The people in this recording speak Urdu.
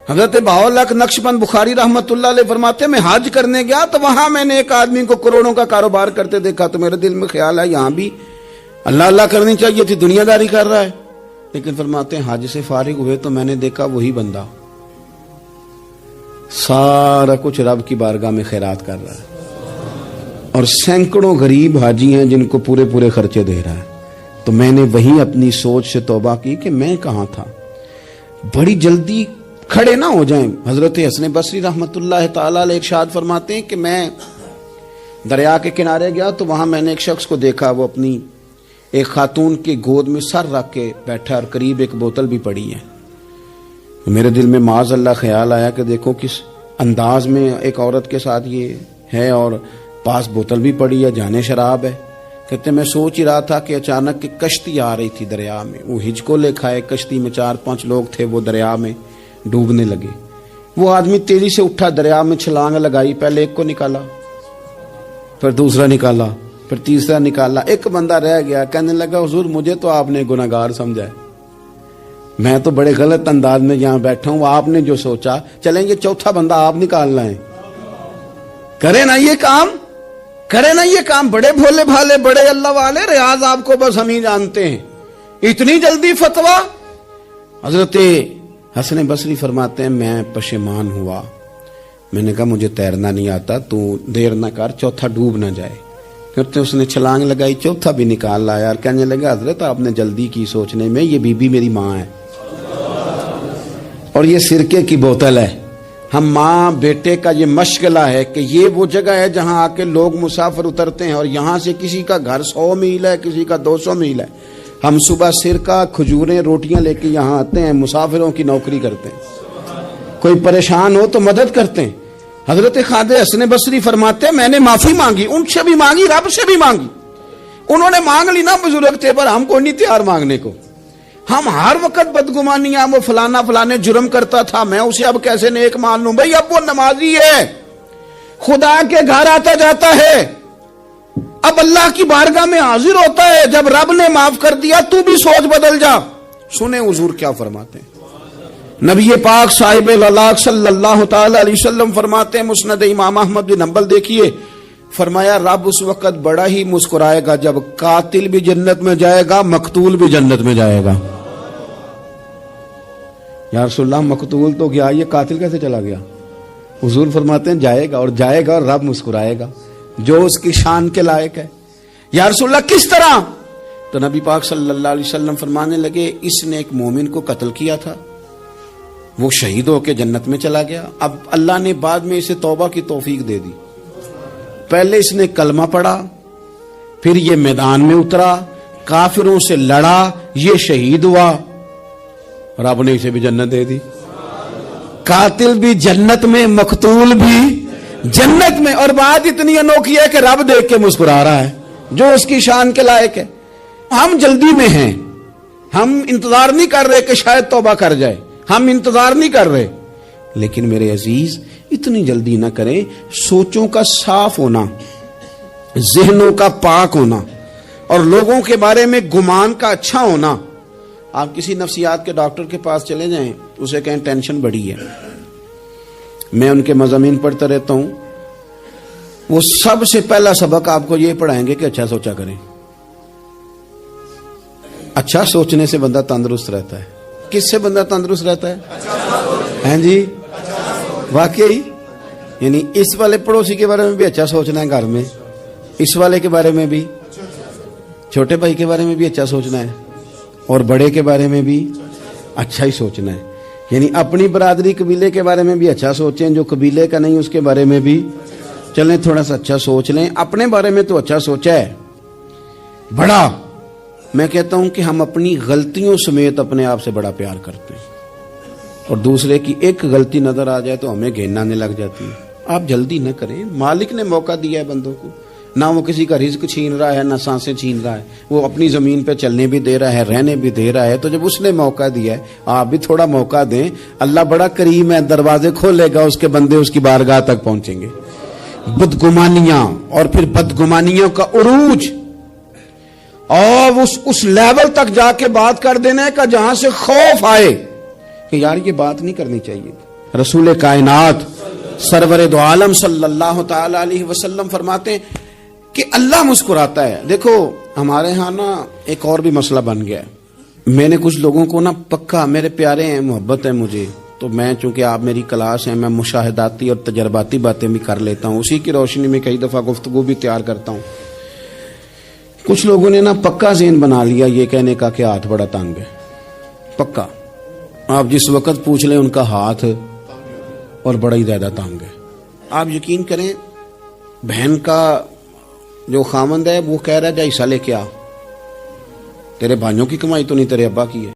حضرت بہاؤاللہ نقشبند بخاری رحمت اللہ علیہ فرماتے ہیں میں حج کرنے گیا تو وہاں میں نے ایک آدمی کو کروڑوں کا کاروبار کرتے دیکھا تو میرے دل میں خیال ہے یہاں بھی اللہ اللہ کرنی چاہیے تھی، دنیا داری کر رہا ہے. لیکن فرماتے ہیں حج سے فارغ ہوئے تو میں نے دیکھا وہی بندہ سارا کچھ رب کی بارگاہ میں خیرات کر رہا ہے اور سینکڑوں غریب حاجی ہیں جن کو پورے پورے خرچے دے رہا ہے. تو میں نے وہی اپنی سوچ سے توبہ کی کہ میں کہاں تھا. بڑی جلدی کھڑے نہ ہو جائیں. حضرت حسن بصری رحمت اللہ تعالی علیہ ارشاد فرماتے ہیں کہ میں دریا کے کنارے گیا تو وہاں میں نے ایک شخص کو دیکھا، وہ اپنی ایک خاتون کی گود میں سر رکھ کے بیٹھا اور قریب ایک بوتل بھی پڑی ہے. میرے دل میں معاذ اللہ خیال آیا کہ دیکھو کس انداز میں ایک عورت کے ساتھ یہ ہے اور پاس بوتل بھی پڑی ہے، جانے شراب ہے. کہتے میں سوچ ہی رہا تھا کہ اچانک ایک کشتی آ رہی تھی دریا میں. وہ ہچکو لے کھائے، کشتی میں 4-5 لوگ تھے، وہ دریا میں ڈوبنے لگے. وہ آدمی تیزی سے اٹھا، دریا میں چھلانگ لگائی، پہلے ایک کو نکالا، پھر دوسرا نکالا، پھر تیسرا نکالا. ایک بندہ رہ گیا، کہنے لگا حضور مجھے تو آپ نے گناہگار سمجھا ہے، میں تو بڑے غلط انداز میں یہاں بیٹھا ہوں، آپ نے جو سوچا چلیں گے چوتھا بندہ آپ نکال لائیں. کرے نا یہ کام، کرے نا یہ کام. بڑے بھولے بھالے، بڑے اللہ والے، ریاض آپ کو بس ہم ہی جانتے ہیں. اتنی جلدی فتویٰ. حضرت حسن بصری فرماتے ہیں میں پشیمان ہوا. میں نے کہا مجھے تیرنا نہیں آتا، تو دیر نہ کر، چوتھا ڈوب نہ جائے. پھر اس نے چھلانگ لگائی، چوتھا بھی نکال لایا اور کہنے لگا حضرت آپ نے جلدی کی سوچنے میں، یہ بی بی میری ماں ہے اور یہ سرکے کی بوتل ہے. ہم ماں بیٹے کا یہ مشغلہ ہے کہ یہ وہ جگہ ہے جہاں آ کے لوگ مسافر اترتے ہیں اور یہاں سے کسی کا گھر 100 میل ہے، کسی کا 200 میل ہے. ہم صبح سرکہ، کھجوریں، روٹیاں لے کے یہاں آتے ہیں، مسافروں کی نوکری کرتے ہیں. کوئی پریشان ہو تو مدد کرتے ہیں. حضرت خواجہ حسن بصری فرماتے ہیں میں نے معافی مانگی، ان سے بھی مانگی، رب سے بھی مانگی. انہوں نے مانگ لی نا، بزرگ تھے، پر ہم کو نہیں تیار مانگنے کو. ہم ہر وقت بدگمانیاں، وہ فلانا فلانے جرم کرتا تھا، میں اسے اب کیسے نیک مان لوں. بھائی اب وہ نمازی ہے، خدا کے گھر آتا جاتا ہے، اب اللہ کی بارگاہ میں حاضر ہوتا ہے. جب رب نے معاف کر دیا تو بھی سوچ بدل جا. سنیں حضور کیا فرماتے ہیں. نبی پاک صاحب الاخلاق صلی اللہ تعالی علیہ وسلم فرماتے ہیں، مسند امام احمد بن حنبل دیکھیے، فرمایا رب اس وقت بڑا ہی مسکرائے گا جب قاتل بھی جنت میں جائے گا، مقتول بھی جنت میں جائے گا. یا رسول اللہ مقتول تو گیا، یہ قاتل کیسے چلا گیا؟ حضور فرماتے ہیں جائے گا، اور جائے گا اور رب مسکرائے گا جو اس کی شان کے لائق ہے. یا رسول اللہ کس طرح؟ تو نبی پاک صلی اللہ علیہ وسلم فرمانے لگے اس نے ایک مومن کو قتل کیا تھا، وہ شہید ہو کے جنت میں چلا گیا. اب اللہ نے بعد میں اسے توبہ کی توفیق دے دی. پہلے اس نے کلمہ پڑھا، پھر یہ میدان میں اترا، کافروں سے لڑا، یہ شہید ہوا، رب نے اسے بھی جنت دے دی. قاتل بھی جنت میں، مقتول بھی جنت میں. اور بات اتنی انوکھی ہے کہ رب دیکھ کے مسکرا رہا ہے جو اس کی شان کے لائق ہے. ہم جلدی میں ہیں، ہم انتظار نہیں کر رہے کہ شاید توبہ کر جائے، ہم انتظار نہیں کر رہے. لیکن میرے عزیز اتنی جلدی نہ کریں. سوچوں کا صاف ہونا، ذہنوں کا پاک ہونا اور لوگوں کے بارے میں گمان کا اچھا ہونا. آپ کسی نفسیات کے ڈاکٹر کے پاس چلے جائیں، اسے کہیں ٹینشن بڑی ہے. میں ان کے مضامین پڑھتا رہتا ہوں، وہ سب سے پہلا سبق آپ کو یہ پڑھائیں گے کہ اچھا سوچا کریں. اچھا سوچنے سے بندہ تندرست رہتا ہے. کس سے بندہ تندرست رہتا ہے؟ ہیں جی واقعی. یعنی اس والے پڑوسی کے بارے میں بھی اچھا سوچنا ہے، گھر میں اس والے کے بارے میں بھی، چھوٹے بھائی کے بارے میں بھی اچھا سوچنا ہے، اور بڑے کے بارے میں بھی اچھا ہی سوچنا ہے. یعنی اپنی برادری قبیلے کے بارے میں بھی اچھا سوچیں، جو قبیلے کا نہیں اس کے بارے میں بھی چلیں تھوڑا سا اچھا سوچ لیں. اپنے بارے میں تو اچھا سوچا ہے بڑا. میں کہتا ہوں کہ ہم اپنی غلطیوں سمیت اپنے آپ سے بڑا پیار کرتے ہیں، اور دوسرے کی ایک غلطی نظر آ جائے تو ہمیں گھن آنے لگ جاتی ہے. آپ جلدی نہ کریں. مالک نے موقع دیا ہے بندوں کو، نہ وہ کسی کا رزق چھین رہا ہے، نہ سانسیں چھین رہا ہے، وہ اپنی زمین پہ چلنے بھی دے رہا ہے، رہنے بھی دے رہا ہے. تو جب اس نے موقع دیا ہے آپ بھی تھوڑا موقع دیں. اللہ بڑا کریم ہے، دروازے کھولے گا، اس کے بندے اس کی بارگاہ تک پہنچیں گے. بدگمانیاں اور پھر بدگمانیوں کا عروج اور اس لیول تک جا کے بات کر دینے کا جہاں سے خوف آئے کہ یار یہ بات نہیں کرنی چاہیے. رسول کائنات سرور دو عالم صلی اللہ تعالی علیہ وسلم فرماتے ہیں کہ اللہ مسکراتا ہے. دیکھو ہمارے ہاں نا ایک اور بھی مسئلہ بن گیا ہے. میں نے کچھ لوگوں کو نا پکا میرے پیارے ہیں, محبت ہے مجھے, تو میں چونکہ آپ میری کلاس ہیں میں مشاہداتی اور تجرباتی باتیں بھی کر لیتا ہوں, اسی کی روشنی میں کئی دفعہ گفتگو بھی تیار کرتا ہوں. کچھ لوگوں نے نا پکا ذہن بنا لیا یہ کہنے کا کہ ہاتھ بڑا تنگ ہے. پکا آپ جس وقت پوچھ لیں ان کا ہاتھ اور بڑا ہی زیادہ تنگ ہے. آپ یقین کریں بہن کا جو خامند ہے وہ کہہ رہا ہے جا حصہ لے کے آ, تیرے بھائیوں کی کمائی تو نہیں تیرے ابا کی ہے.